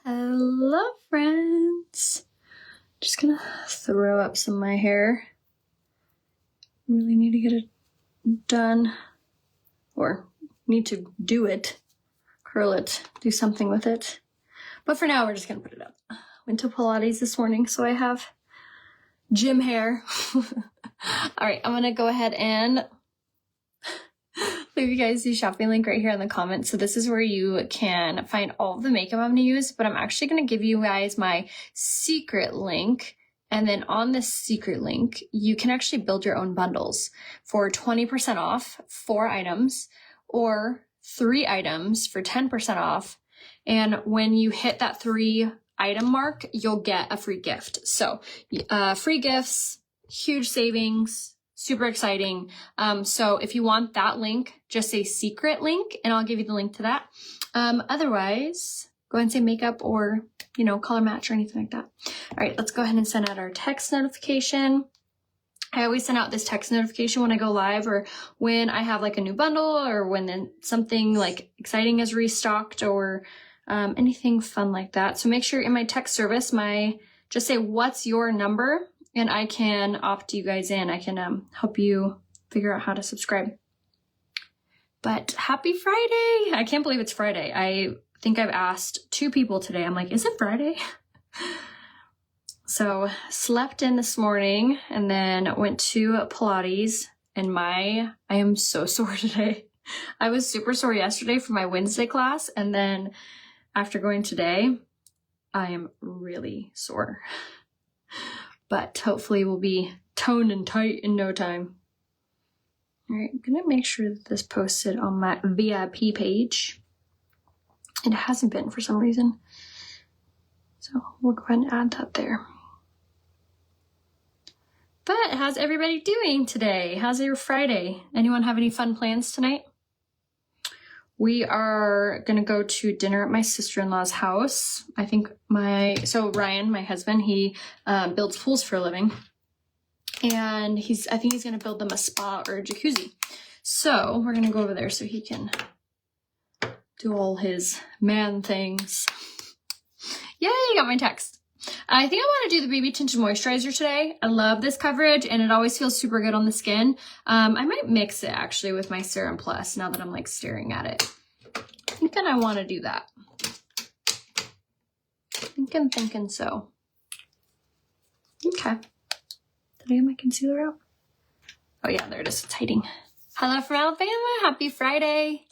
Hello, friends. Just gonna throw up some of my hair. Really need to get it done, or need to do it, curl it, do something with it. But for now, we're just gonna put it up. Went to Pilates this morning, so I have gym hair. All right, I'm gonna go ahead and leave you guys the shopping link right here in the comments. So this is where you can find all of the makeup I'm gonna use, but I'm actually gonna give you guys my secret link. And then on this secret link, you can actually build your own bundles for 20% off 4 items or 3 items for 10% off. And when you hit that 3 item mark, you'll get a free gift. So free gifts, huge savings, super exciting. So if you want that link, just say secret link and I'll give you the link to that. Otherwise, go ahead and say makeup or, color match or anything like that. All right, let's go ahead and send out our text notification. I always send out this text notification when I go live or when I have like a new bundle or when something like exciting is restocked or anything fun like that. So make sure in my text service, just say, what's your number? And I can opt you guys in. I can help you figure out how to subscribe. But happy Friday. I can't believe it's Friday. I think I've asked 2 people today. I'm like, is it Friday? So slept in this morning and then went to Pilates and I am so sore today. I was super sore yesterday for my Wednesday class. And then after going today, I am really sore. But hopefully we'll be toned and tight in no time. All right, I'm gonna make sure that this posted on my VIP page. It hasn't been for some reason. So we'll go ahead and add that there. But how's everybody doing today? How's your Friday? Anyone have any fun plans tonight? We are gonna go to dinner at my sister-in-law's house. I think Ryan, my husband, he builds pools for a living. And I think he's gonna build them a spa or a jacuzzi. So we're gonna go over there so he can do all his man things. Yay, got my text. I think I want to do the BB Tinted Moisturizer today. I love this coverage and it always feels super good on the skin. I might mix it actually with my Serum Plus now that I'm like staring at it. I think that I want to do that. I'm thinking so. Okay. Did I get my concealer out? Oh yeah, there it is. It's hiding. Hello from Alabama. Happy Friday.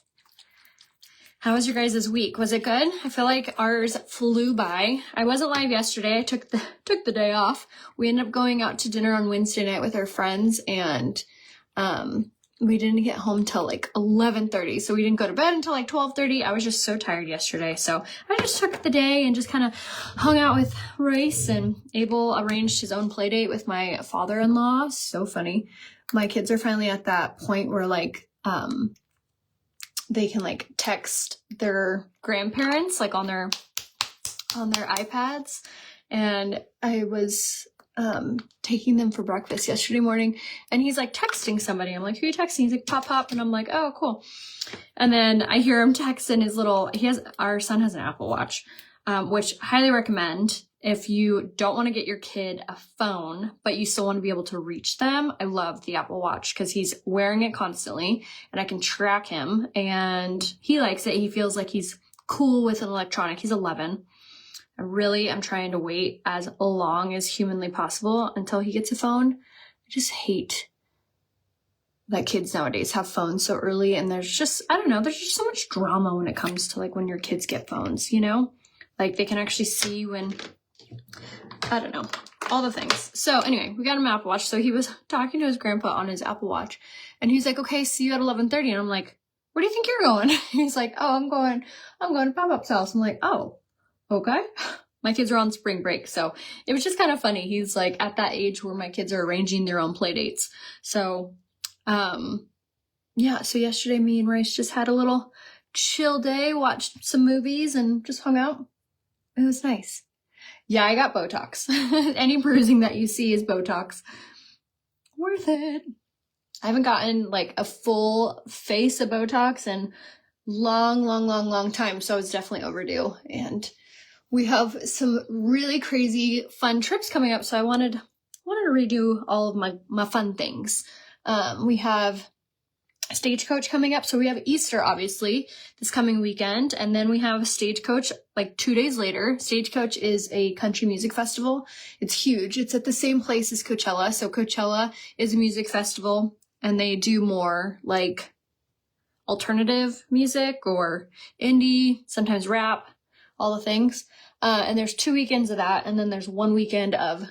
How was your guys' week? Was it good? I feel like ours flew by. I wasn't live yesterday. I took the day off. We ended up going out to dinner on Wednesday night with our friends and we didn't get home till like 11:30. So we didn't go to bed until like 12:30. I was just so tired yesterday. So I just took the day and just kind of hung out with Royce, and Abel arranged his own play date with my father-in-law. So funny. My kids are finally at that point where like, they can like text their grandparents like on their iPads. And I was taking them for breakfast yesterday morning and he's like texting somebody. I'm like, who are you texting? He's like, pop pop. And I'm like, oh, cool. And then I hear him texting our son has an Apple Watch, which I highly recommend if you don't want to get your kid a phone, but you still want to be able to reach them. I love the Apple Watch because he's wearing it constantly and I can track him and he likes it. He feels like he's cool with an electronic. He's 11. I'm trying to wait as long as humanly possible until he gets a phone. I just hate that kids nowadays have phones so early and there's just so much drama when it comes to like when your kids get phones, Like they can actually see when, all the things. So anyway, we got him an Apple Watch. So he was talking to his grandpa on his Apple Watch and he's like, okay, see you at 11:30. And I'm like, where do you think you're going? He's like, oh, I'm going to Pop-Up's house. I'm like, oh, okay. My kids are on spring break. So it was just kind of funny. He's like at that age where my kids are arranging their own play dates. So, so yesterday me and Royce just had a little chill day, watched some movies and just hung out. It was nice. Yeah, I got Botox. Any bruising that you see is Botox. Worth it. I haven't gotten like a full face of Botox in long time. So it's definitely overdue. And we have some really crazy fun trips coming up, so I wanted to redo all of my fun things. We have Stagecoach coming up, so we have Easter obviously this coming weekend, and then we have Stagecoach like 2 days later. Stagecoach is a country music festival. It's huge. It's at the same place as Coachella. So Coachella is a music festival, and they do more like alternative music or indie, sometimes rap, all the things. And there's 2 weekends of that, and then there's 1 weekend of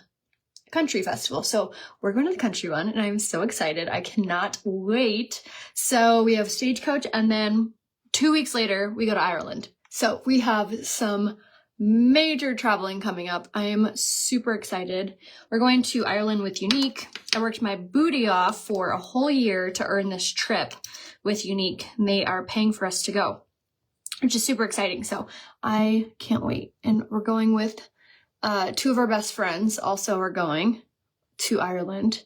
country festival. So we're going to the country one, and I'm so excited. I cannot wait. So we have Stagecoach, and then 2 weeks later we go to Ireland. So we have some major traveling coming up. I am super excited. We're going to Ireland with Unique. I worked my booty off for a whole year to earn this trip with Unique, and they are paying for us to go, which is super exciting. So I can't wait. And we're going with 2 of our best friends also are going to Ireland,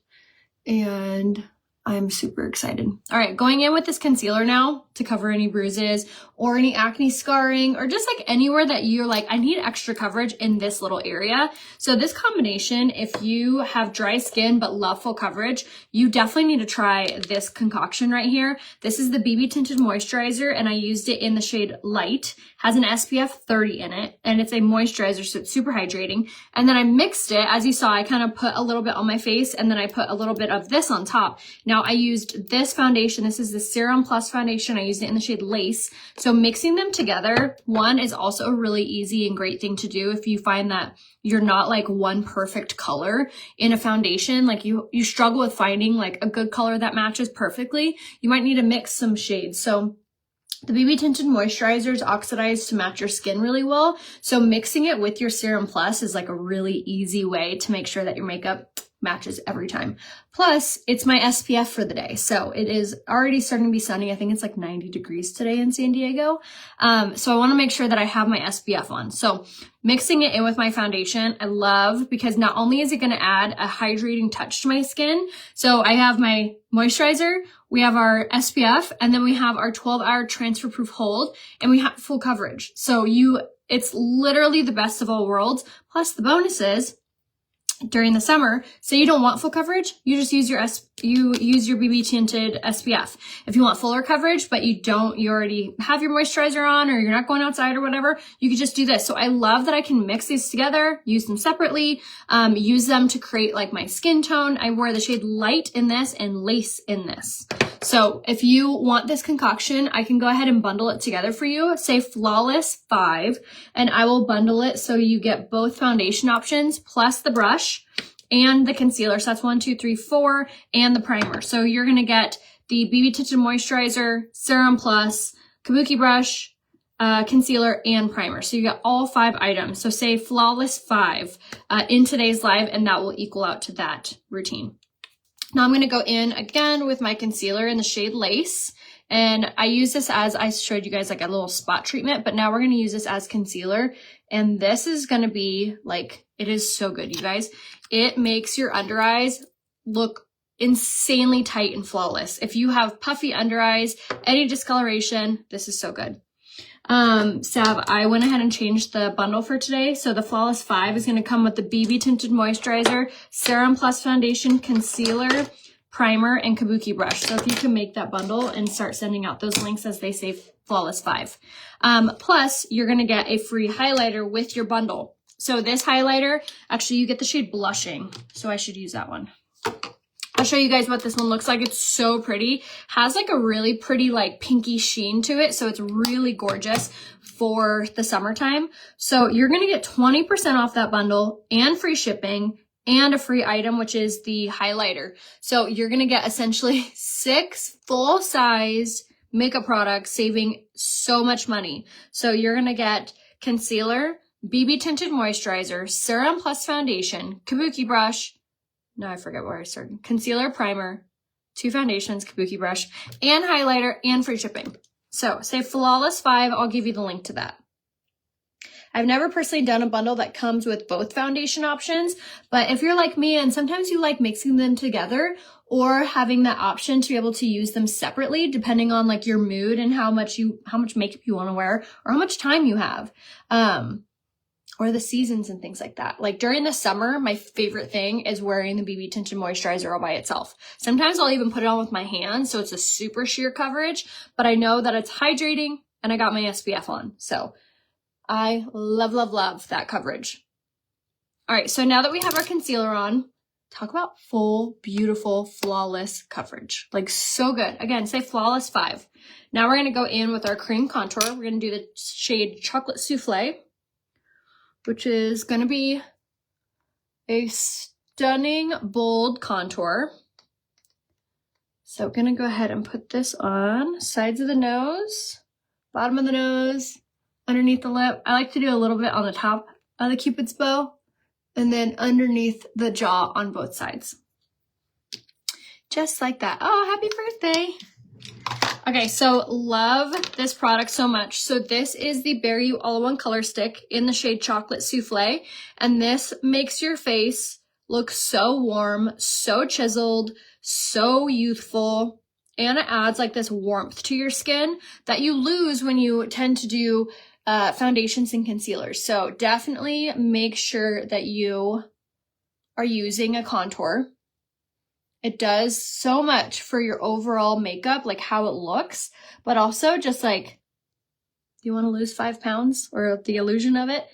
and I'm super excited. All right, going in with this concealer now to cover any bruises or any acne scarring, or just like anywhere that you're like, I need extra coverage in this little area. So this combination, if you have dry skin but love full coverage, you definitely need to try this concoction right here. This is the BB Tinted Moisturizer, and I used it in the shade Light. Has an SPF 30 in it, and it's a moisturizer, so it's super hydrating. And then I mixed it. As you saw, I kind of put a little bit on my face, and then I put a little bit of this on top. Now I used this foundation. This is the Serum Plus foundation. I used it in the shade Lace. So mixing them together, one, is also a really easy and great thing to do if you find that you're not like one perfect color in a foundation. Like you struggle with finding like a good color that matches perfectly. You might need to mix some shades. So the BB Tinted Moisturizer is oxidized to match your skin really well. So mixing it with your Serum Plus is like a really easy way to make sure that your makeup matches every time. Plus, it's my SPF for the day. So it is already starting to be sunny. I think it's like 90 degrees today in San Diego. So I want to make sure that I have my SPF on. So mixing it in with my foundation, I love, because not only is it going to add a hydrating touch to my skin. So I have my moisturizer, we have our SPF, and then we have our 12-hour transfer proof hold, and we have full coverage. So it's literally the best of all worlds. Plus the bonuses during the summer, say you don't want full coverage, you just use your BB Tinted SPF. If you want fuller coverage, but you already have your moisturizer on, or you're not going outside or whatever, you could just do this. So I love that I can mix these together, use them separately, use them to create like my skin tone. I wear the shade Light in this and Lace in this. So if you want this concoction, I can go ahead and bundle it together for you. Say Flawless 5, and I will bundle it so you get both foundation options plus the brush and the concealer. So that's 1, 2, 3, 4, and the primer. So you're going to get the BB Tinted Moisturizer, Serum Plus, Kabuki brush, concealer, and primer. So you get all 5 items. So say Flawless 5 in today's live, and that will equal out to that routine. Now I'm going to go in again with my concealer in the shade Lace. And I use this as, I showed you guys like a little spot treatment, but now we're going to use this as concealer. And this is going to be like, it is so good, you guys. It makes your under eyes look insanely tight and flawless. If you have puffy under eyes, any discoloration, this is so good. Sav, I went ahead and changed the bundle for today. So the Flawless 5 is going to come with the BB Tinted Moisturizer, Serum Plus Foundation, Concealer, Primer, and Kabuki brush. So if you can make that bundle and start sending out those links as they say Flawless 5. Plus, you're going to get a free highlighter with your bundle. So this highlighter, actually you get the shade Blushing. So I should use that one. I'll show you guys what this one looks like. It's so pretty. Has like a really pretty like pinky sheen to it. So it's really gorgeous for the summertime. So you're going to get 20% off that bundle and free shipping and a free item, which is the highlighter. So you're going to get essentially 6 full-sized makeup products, saving so much money. So you're going to get concealer, BB Tinted Moisturizer, Serum Plus Foundation, Kabuki brush, no, I forget where I started. Concealer, primer, 2 foundations, Kabuki brush, and highlighter, and free shipping. So say Flawless 5, I'll give you the link to that. I've never personally done a bundle that comes with both foundation options, but if you're like me and sometimes you like mixing them together or having that option to be able to use them separately depending on like your mood and how much makeup you want to wear or how much time you have. or the seasons and things like that. Like during the summer, my favorite thing is wearing the BB Tinted Moisturizer all by itself. Sometimes I'll even put it on with my hands, so it's a super sheer coverage, but I know that it's hydrating and I got my SPF on. So I love, love, love that coverage. All right, so now that we have our concealer on, talk about full, beautiful, flawless coverage. Like so good. Again, say flawless 5. Now we're gonna go in with our cream contour. We're gonna do the shade Chocolate Souffle, which is gonna be a stunning, bold contour. So gonna go ahead and put this on sides of the nose, bottom of the nose, underneath the lip. I like to do a little bit on the top of the Cupid's bow, and then underneath the jaw on both sides. Just like that. Oh, happy birthday. Okay, so love this product so much. So this is the Berry You All-in-One Color Stick in the shade Chocolate Souffle. And this makes your face look so warm, so chiseled, so youthful. And it adds like this warmth to your skin that you lose when you tend to do foundations and concealers. So definitely make sure that you are using a contour. It does so much for your overall makeup, like how it looks, but also just like, you want to lose 5 pounds or the illusion of it,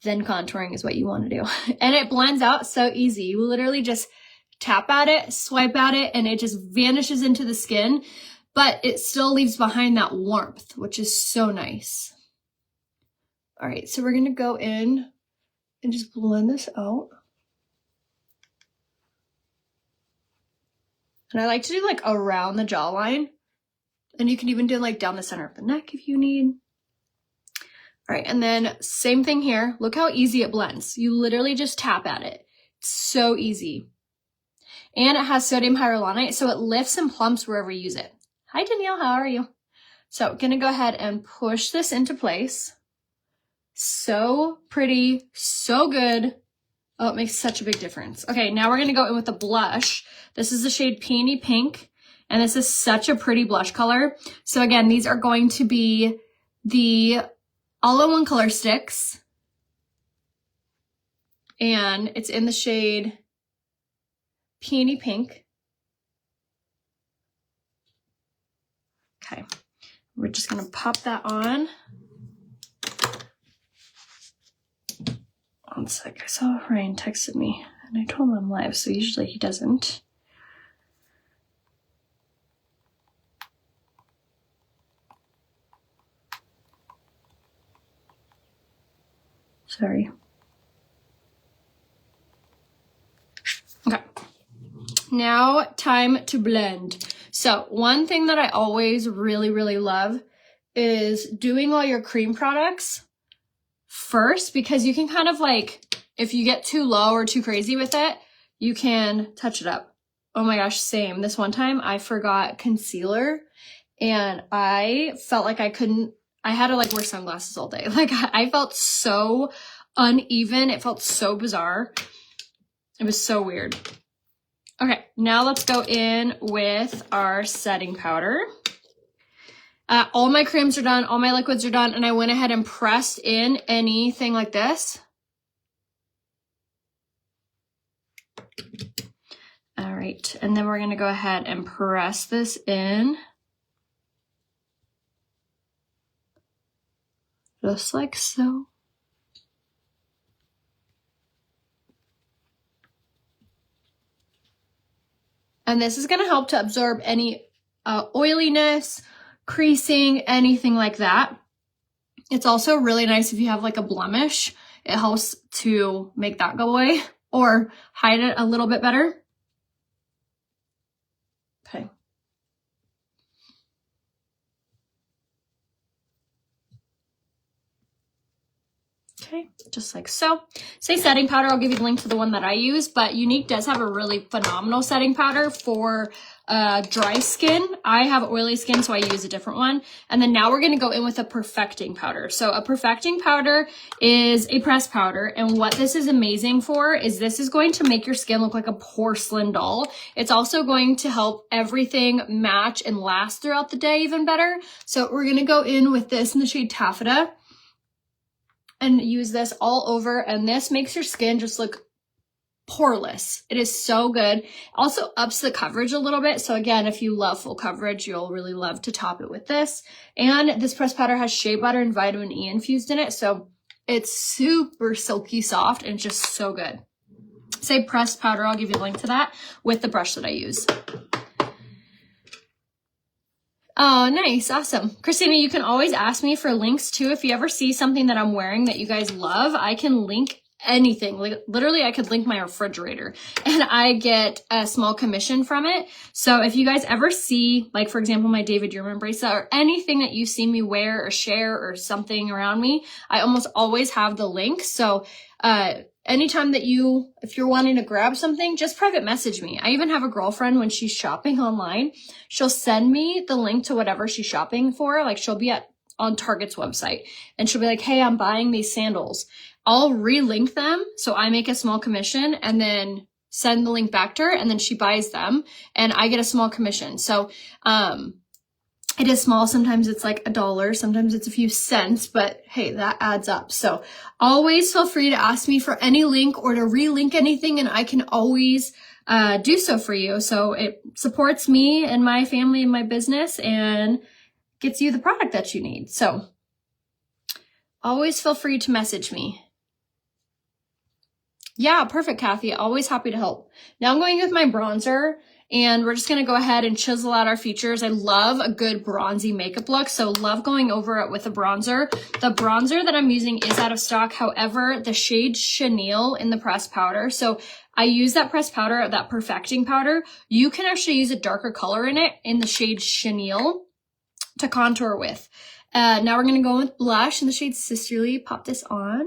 then contouring is what you want to do. And it blends out so easy. You literally just tap at it, swipe at it, and it just vanishes into the skin, but it still leaves behind that warmth, which is so nice. All right, so we're going to go in and just blend this out. And I like to do like around the jawline. And you can even do like down the center of the neck if you need. All right, and then same thing here. Look how easy it blends. You literally just tap at it. It's so easy. And it has sodium hyaluronate, so it lifts and plumps wherever you use it. Hi, Danielle, how are you? So I'm gonna go ahead and push this into place. So pretty, so good. Oh, it makes such a big difference. Okay, now we're gonna go in with a blush. This is the shade Peony Pink, and this is such a pretty blush color. So again, these are going to be the all-in-one color sticks, and it's in the shade Peony Pink. Okay, we're just gonna pop that on. One sec, I saw Ryan texted me and I told him I'm live, so usually he doesn't. Sorry. Okay. Now time to blend. So one thing that I always really, really love is doing all your cream products first, because you can kind of like, if you get too low or too crazy with it, you can touch it up. Oh my gosh, same. This one time I forgot concealer and I felt like I had to like wear sunglasses all day. Like I felt so uneven. It felt so bizarre. It was so weird. Okay, now let's go in with our setting powder. All my creams are done, all my liquids are done, and I went ahead and pressed in anything like this. All right, and then we're gonna go ahead and press this in. Just like so. And this is gonna help to absorb any oiliness, creasing, anything like that. It's also really nice if you have like a blemish. It helps to make that go away or hide it a little bit better. Okay. Okay, just like so. Say setting powder, I'll give you the link to the one that I use, but Younique does have a really phenomenal setting powder for dry skin. I have oily skin, so I use a different one. And then now we're gonna go in with a perfecting powder. So a perfecting powder is a pressed powder, and what this is amazing for is this is going to make your skin look like a porcelain doll. It's also going to help everything match and last throughout the day even better. So we're gonna go in with this in the shade Taffeta. and use this all over, and this makes your skin just look poreless. It is so good. Also ups the coverage a little bit. So again, if you love full coverage, you'll really love to top it with this. And this pressed powder has shea butter and vitamin E infused in it. So it's super silky soft and just so good. Say pressed powder, I'll give you a link to that with the brush that I use. Oh, nice. Awesome. Christina, you can always ask me for links too. If you ever see something that I'm wearing that you guys love, I can link anything. Like literally I could link my refrigerator and I get a small commission from it. So if you guys ever see, like for example, my David Yurman bracelet or anything that you see me wear or share or something around me, I almost always have the link. So anytime that if you're wanting to grab something, just private message me. I even have a girlfriend when she's shopping online, she'll send me the link to whatever she's shopping for. Like she'll be on Target's website and she'll be like, hey, I'm buying these sandals. I'll relink them. So I make a small commission and then send the link back to her and then she buys them and I get a small commission. So, it is small. Sometimes it's like $1, sometimes it's a few cents, but hey, that adds up. So always feel free to ask me for any link or to relink anything and I can always do so for you. So it supports me and my family and my business and gets you the product that you need. So always feel free to message me. Yeah, perfect, Kathy. Always happy to help. Now I'm going with my bronzer and we're just going to go ahead and chisel out our features. I love a good bronzy makeup look, so love going over it with a bronzer. The bronzer that I'm using is out of stock. However, the shade Chenille in the pressed powder. So I use that pressed powder, that perfecting powder. You can actually use a darker color in it in the shade Chenille to contour with. Now we're going to go with blush in the shade Sisterly. Pop this on.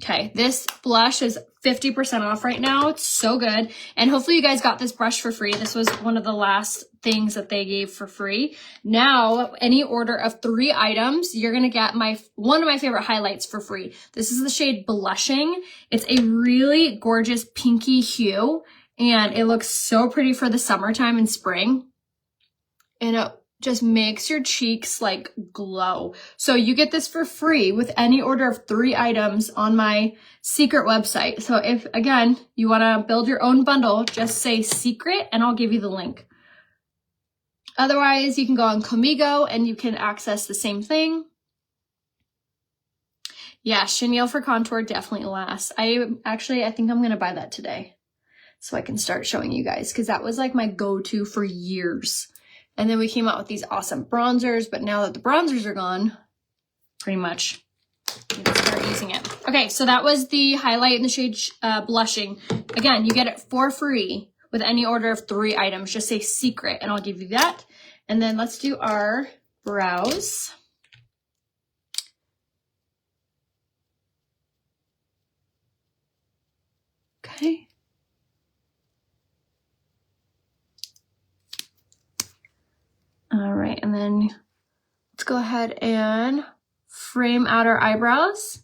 Okay, this blush is 50% off right now. It's so good. And hopefully you guys got this brush for free. This was one of the last things that they gave for free. Now, any order of 3 items, you're going to get one of my favorite highlights for free. This is the shade Blushing. It's a really gorgeous pinky hue, and it looks so pretty for the summertime and spring. And it just makes your cheeks like glow. So you get this for free with any order of 3 items on my secret website. So if, again, you want to build your own bundle, just say secret and I'll give you the link. Otherwise, you can go on Comigo and you can access the same thing. Yeah, Chenille for contour definitely lasts. I think I'm going to buy that today so I can start showing you guys because that was like my go-to for years. And then we came out with these awesome bronzers, but now that the bronzers are gone, pretty much you can start using it. Okay, so that was the highlight in the shade Blushing. Again, you get it for free with any order of 3 items. Just say secret and I'll give you that. And then let's do our brows. Okay. All right, and then let's go ahead and frame out our eyebrows.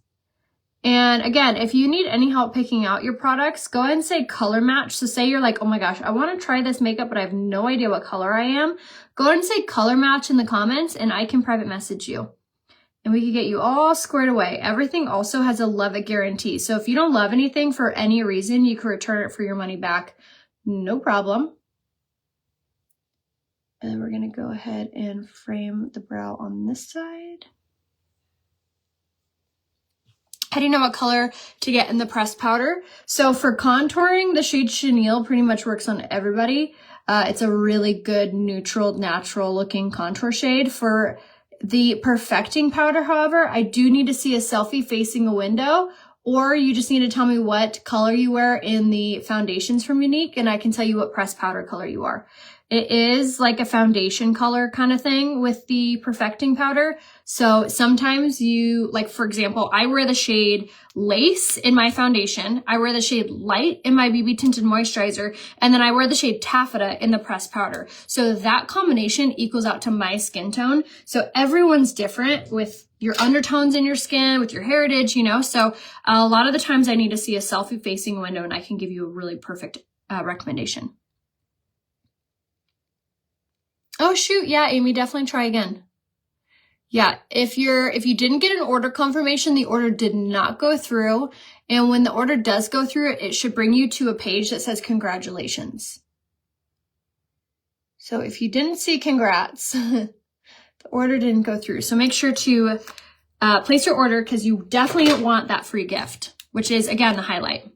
And again, if you need any help picking out your products, go ahead and say color match. So say you're like, oh my gosh, I want to try this makeup, but I have no idea what color I am. Go ahead and say color match in the comments and I can private message you. And we can get you all squared away. Everything also has a love it guarantee. So if you don't love anything for any reason, you can return it for your money back. No problem. And then we're going to go ahead and frame the brow on this side. How do you know what color to get in the pressed powder? So for contouring, the shade Chenille pretty much works on everybody. It's a really good neutral, natural looking contour shade. For the perfecting powder, however, I do need to see a selfie facing a window, or you just need to tell me what color you wear in the foundations from Unique, and I can tell you what pressed powder color you are. It is like a foundation color kind of thing with the perfecting powder. So sometimes you, like for example, I wear the shade Lace in my foundation. I wear the shade Light in my BB Tinted Moisturizer. And then I wear the shade Taffeta in the pressed powder. So that combination equals out to my skin tone. So everyone's different with your undertones in your skin, with your heritage, you know. So a lot of the times I need to see a selfie facing window and I can give you a really perfect recommendation. Oh, shoot. Yeah, Amy, definitely try again. Yeah, if you didn't get an order confirmation, the order did not go through. And when the order does go through, it should bring you to a page that says congratulations. So if you didn't see congrats, the order didn't go through. So make sure to place your order because you definitely want that free gift, which is, again, the highlight.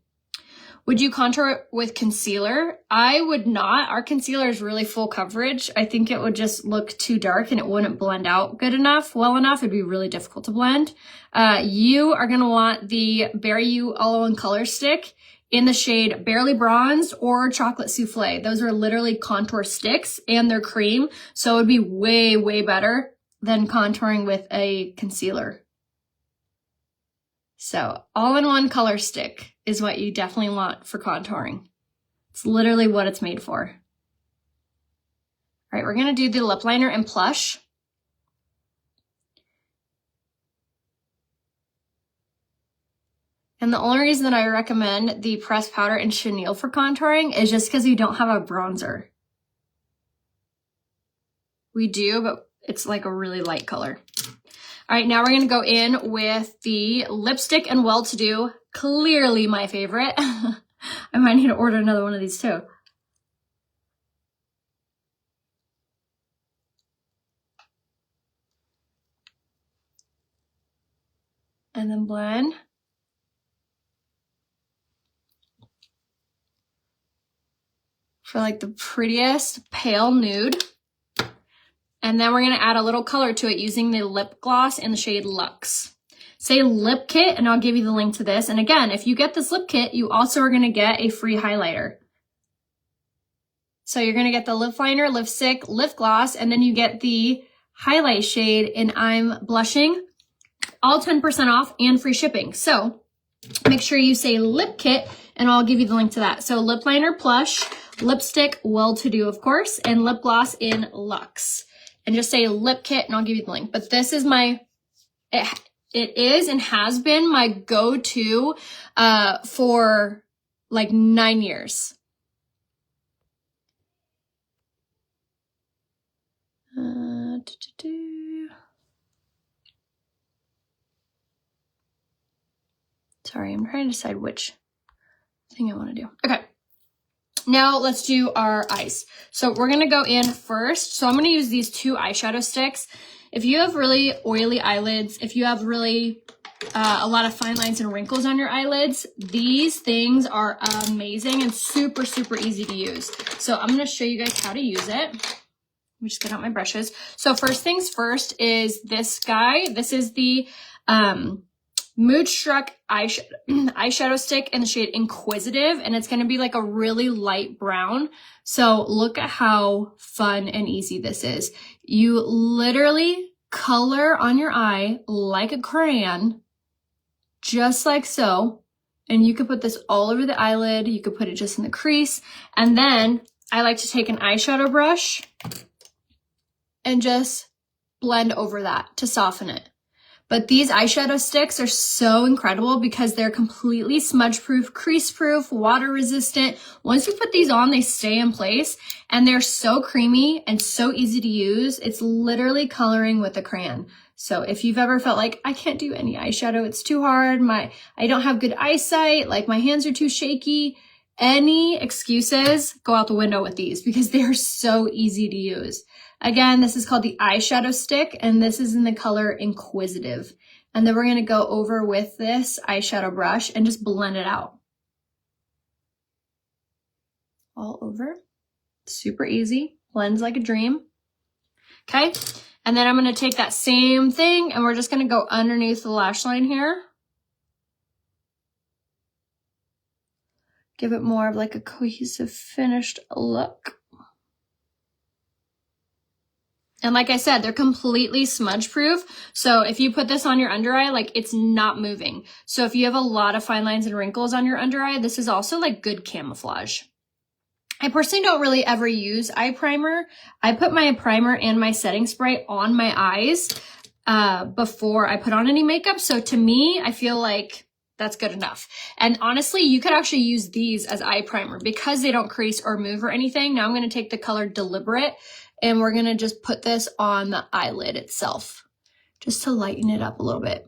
Would you contour with concealer? I would not. Our concealer is really full coverage. I think it would just look too dark and it wouldn't blend out well enough. It'd be really difficult to blend. You are going to want the Berry You All-in Color Stick in the shade Barely Bronzed or Chocolate Souffle. Those are literally contour sticks and they're cream. So it would be way, way better than contouring with a concealer. So all-in-one color stick is what you definitely want for contouring. It's literally what it's made for. All right, we're going to do the lip liner and blush. And the only reason that I recommend the pressed powder and chenille for contouring is just because you don't have a bronzer. We do, but it's like a really light color. All right, now we're going to go in with the lipstick and Well-To-Do. Clearly my favorite. I might need to order another one of these too. And then blend. For like the prettiest pale nude. And then we're going to add a little color to it using the lip gloss in the shade Luxe. Say lip kit and I'll give you the link to this. And again, if you get this lip kit, you also are going to get a free highlighter. So you're going to get the lip liner, lipstick, lip gloss, and then you get the highlight shade in I'm Blushing. All 10% off and free shipping. So make sure you say lip kit and I'll give you the link to that. So lip liner, plush, lipstick, Well-To-Do, of course, and lip gloss in Luxe. And just say lip kit and I'll give you the link. But this is it is and has been my go-to for like 9 years. Sorry, I'm trying to decide which thing I want to do. Okay. Now let's do our eyes. So we're going to go in first. So I'm going to use these 2 eyeshadow sticks. If you have really oily eyelids, if you have really a lot of fine lines and wrinkles on your eyelids, these things are amazing and super, super easy to use. So I'm going to show you guys how to use it. Let me just get out my brushes. So first things first is this guy. This is the Moodstruck eyeshadow stick in the shade Inquisitive, and it's going to be like a really light brown. So look at how fun and easy this is. You literally color on your eye like a crayon, just like so. And you could put this all over the eyelid. You could put it just in the crease. And then I like to take an eyeshadow brush and just blend over that to soften it. But these eyeshadow sticks are so incredible because they're completely smudge-proof, crease-proof, water-resistant. Once you put these on, they stay in place, and they're so creamy and so easy to use. It's literally coloring with a crayon. So if you've ever felt like, I can't do any eyeshadow, it's too hard, I don't have good eyesight, like my hands are too shaky, any excuses, go out the window with these because they are so easy to use. Again, this is called the eyeshadow stick, and this is in the color Inquisitive. And then we're going to go over with this eyeshadow brush and just blend it out. All over. Super easy. Blends like a dream. Okay. And then I'm going to take that same thing, and we're just going to go underneath the lash line here. Give it more of like a cohesive, finished look. And like I said, they're completely smudge proof. So if you put this on your under eye, like it's not moving. So if you have a lot of fine lines and wrinkles on your under eye, this is also like good camouflage. I personally don't really ever use eye primer. I put my primer and my setting spray on my eyes before I put on any makeup. So to me, I feel like that's good enough. And honestly, you could actually use these as eye primer because they don't crease or move or anything. Now I'm going to take the color Deliberate, and we're going to just put this on the eyelid itself. just to lighten it up a little bit.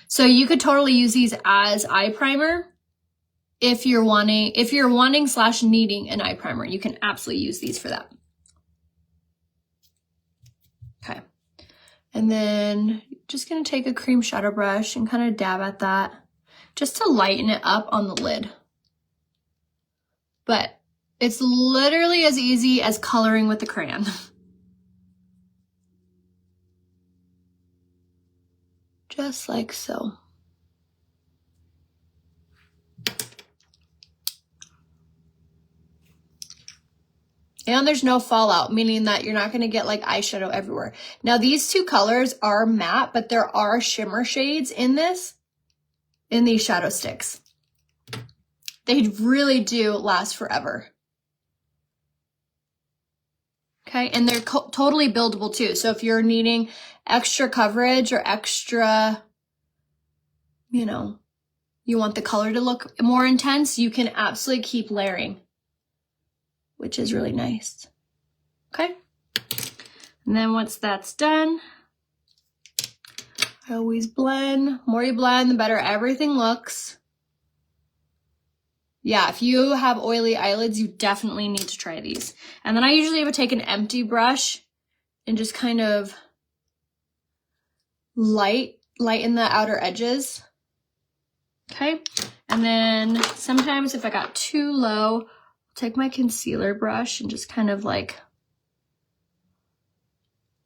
So you could totally use these as eye primer if you're wanting / needing an eye primer. You can absolutely use these for that. Okay. And then just gonna take a cream shadow brush and kind of dab at that just to lighten it up on the lid. But it's literally as easy as coloring with the crayon. Just like so. And there's no fallout, meaning that you're not gonna get like eyeshadow everywhere. Now these two colors are matte, but there are shimmer shades in these shadow sticks. They really do last forever. Okay, and they're totally buildable too. So if you're needing extra coverage or extra, you know, you want the color to look more intense, you can absolutely keep layering, which is really nice. Okay. And then once that's done, I always blend. The more you blend, the better everything looks. Yeah, if you have oily eyelids, you definitely need to try these. And then I usually would take an empty brush and just kind of lighten the outer edges. Okay. And then sometimes if I got too low, I'll take my concealer brush and just kind of like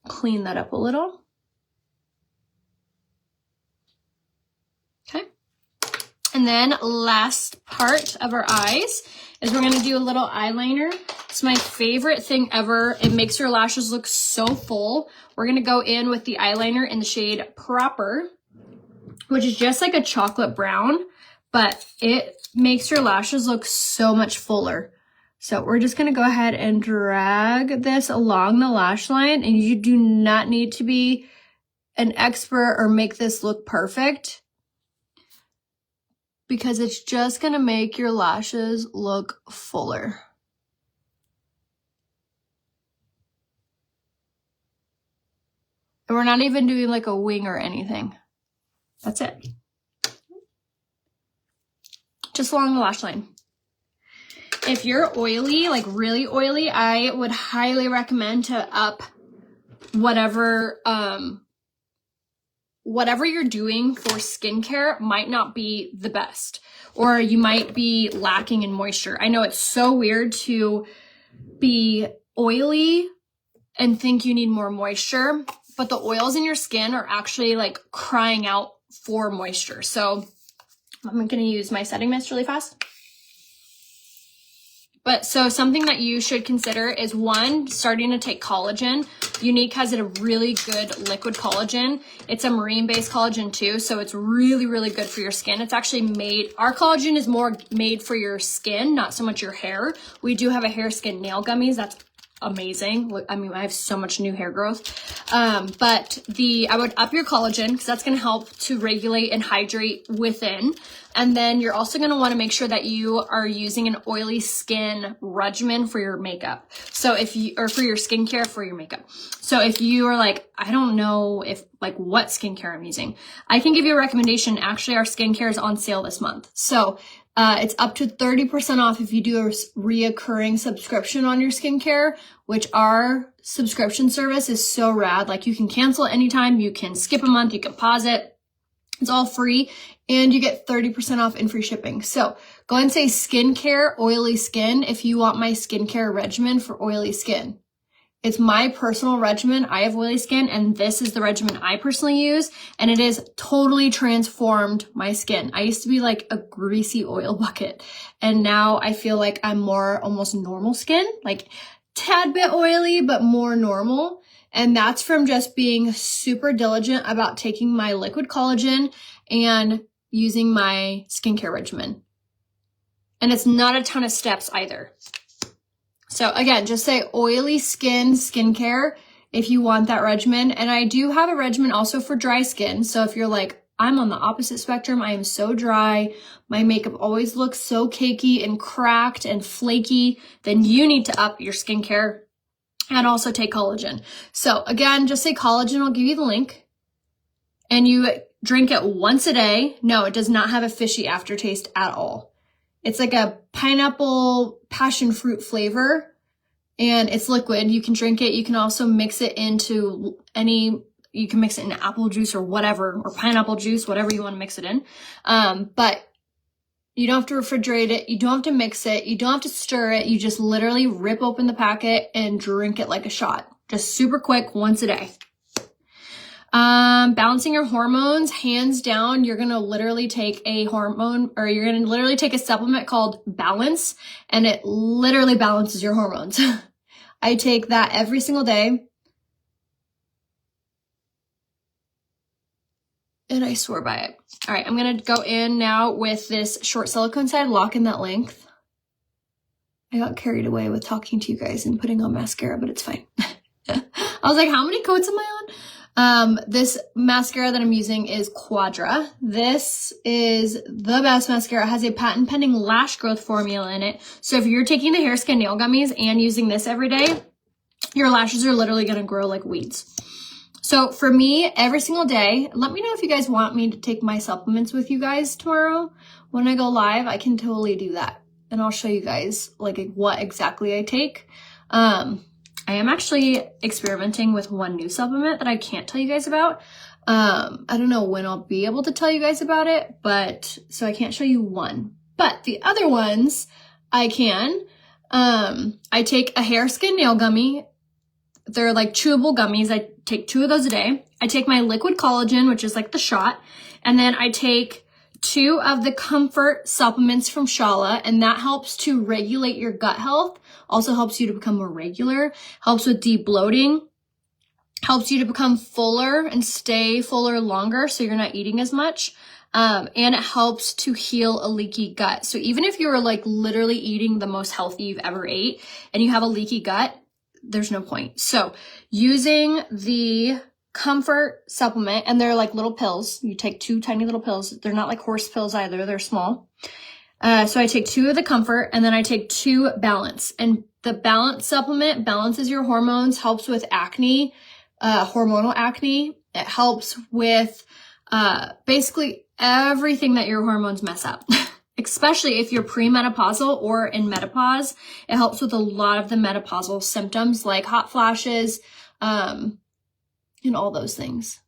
clean that up a little. Okay. And then last part of our eyes is we're gonna do a little eyeliner. It's my favorite thing ever. It makes your lashes look so full. We're gonna go in with the eyeliner in the shade Proper, which is just like a chocolate brown, but it makes your lashes look so much fuller. So we're just gonna go ahead and drag this along the lash line, and you do not need to be an expert or make this look perfect, because it's just gonna make your lashes look fuller. And we're not even doing like a wing or anything. That's it. Just along the lash line. If you're oily, like really oily, I would highly recommend to up whatever you're doing for skincare might not be the best, or you might be lacking in moisture. I know it's so weird to be oily and think you need more moisture, but the oils in your skin are actually like crying out for moisture. So I'm gonna use my setting mist really fast. But so something that you should consider is, one, starting to take collagen. Unique has a really good liquid collagen. It's a marine-based collagen too, so it's really, really good for your skin. It's actually made, our collagen is more made for your skin, not so much your hair. We do have a hair, skin, nail gummies. That's amazing. I mean, I have so much new hair growth. But I would up your collagen because that's going to help to regulate and hydrate within. And then you're also going to want to make sure that you are using an oily skin regimen for your makeup. So or for your skincare, for your makeup. So if you are like, I don't know what skincare I'm using, I can give you a recommendation. Actually, our skincare is on sale this month. So it's up to 30% off if you do a reoccurring subscription on your skincare, which our subscription service is so rad. Like, you can cancel it anytime, you can skip a month, you can pause it. It's all free, and you get 30% off and free shipping. So go ahead and say skincare, oily skin, if you want my skincare regimen for oily skin. It's my personal regimen. I have oily skin, and this is the regimen I personally use, and it has totally transformed my skin. I used to be like a greasy oil bucket, and now I feel like I'm more almost normal skin, like tad bit oily, but more normal. And that's from just being super diligent about taking my liquid collagen and using my skincare regimen. And it's not a ton of steps either. So again, just say oily skin skincare if you want that regimen. And I do have a regimen also for dry skin. So if you're like, I'm on the opposite spectrum, I am so dry, my makeup always looks so cakey and cracked and flaky, then you need to up your skincare and also take collagen. So again, just say collagen. I'll give you the link. and you drink it once a day. No, it does not have a fishy aftertaste at all. It's like a pineapple passion fruit flavor, and it's liquid. You can drink it. You can also mix it into you can mix it in apple juice or whatever, or pineapple juice, whatever you want to mix it in. But you don't have to refrigerate it. You don't have to mix it. You don't have to stir it. You just literally rip open the packet and drink it like a shot. Just super quick, once a day. Balancing your hormones, hands down, you're going to literally take a supplement called Balance, and it literally balances your hormones. I take that every single day. And I swear by it. All right, I'm going to go in now with this short silicone side, lock in that length. I got carried away with talking to you guys and putting on mascara, but it's fine. I was like, how many coats am I on? This mascara that I'm using is Quadra. This is the best mascara. It has a patent pending lash growth formula in it. So if you're taking the hair, skin, nail gummies and using this every day, your lashes are literally going to grow like weeds. So for me, every single day, let me know if you guys want me to take my supplements with you guys tomorrow. When I go live, I can totally do that. And I'll show you guys like what exactly I take. I am actually experimenting with one new supplement that I can't tell you guys about. I don't know when I'll be able to tell you guys about it, so I can't show you one. But the other ones I can. I take a hair, skin, nail gummy. They're like chewable gummies. I take 2 of those a day. I take my liquid collagen, which is like the shot. And then I take 2 of the comfort supplements from Shala, and that helps to regulate your gut health. Also helps you to become more regular, helps with de-bloating, helps you to become fuller and stay fuller longer so you're not eating as much. And it helps to heal a leaky gut. So even if you're like literally eating the most healthy you've ever ate and you have a leaky gut, there's no point. So using the comfort supplement, and they're like little pills. You take 2 tiny little pills. They're not like horse pills either. They're small. So I take 2 of the comfort, and then I take 2 balance. And the balance supplement balances your hormones, helps with acne, hormonal acne. It helps with basically everything that your hormones mess up. Especially if you're premenopausal or in menopause. It helps with a lot of the menopausal symptoms like hot flashes, and all those things.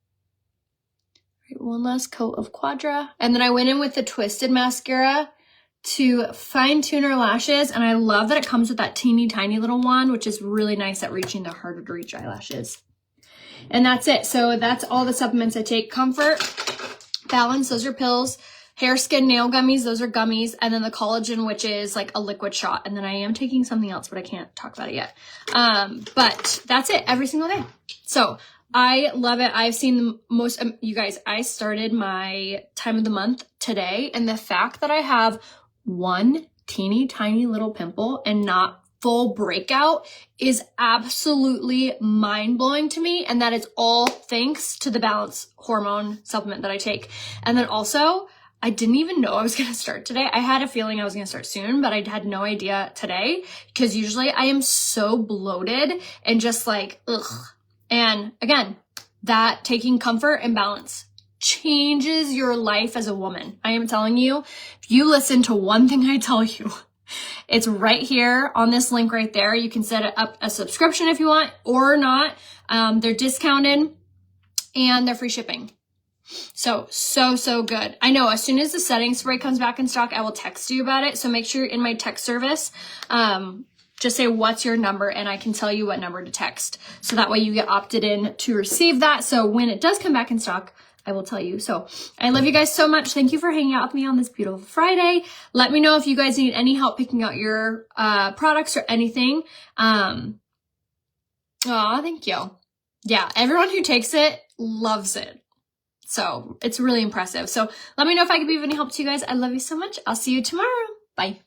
All right, one last coat of Quadra. And then I went in with the Twisted mascara to fine tune our lashes. And I love that it comes with that teeny tiny little one, which is really nice at reaching the harder to reach eyelashes. And that's it. So that's all the supplements I take. Comfort, Balance, those are pills. Hair, skin, nail gummies, those are gummies. And then the collagen, which is like a liquid shot. And then I am taking something else, but I can't talk about it yet. But that's it every single day. So I love it. I've seen the most, you guys, I started my time of the month today. And the fact that I have one teeny tiny little pimple and not full breakout is absolutely mind-blowing to me. And that is all thanks to the Balance hormone supplement that I take. And then also, I didn't even know I was going to start today. I had a feeling I was going to start soon, but I had no idea today because usually I am so bloated and just like, ugh. And again, that taking comfort and Balance changes your life as a woman. I am telling you, if you listen to one thing I tell you, it's right here on this link right there. You can set up a subscription if you want or not. They're discounted and they're free shipping. So good. I know as soon as the setting spray comes back in stock, I will text you about it. So make sure you're in my text service. Just say, what's your number? And I can tell you what number to text. So that way you get opted in to receive that. So when it does come back in stock, I will tell you. So I love you guys so much. Thank you for hanging out with me on this beautiful Friday. Let me know if you guys need any help picking out your products or anything. Thank you. Yeah, everyone who takes it loves it. So it's really impressive. So let me know if I can be of any help to you guys. I love you so much. I'll see you tomorrow. Bye.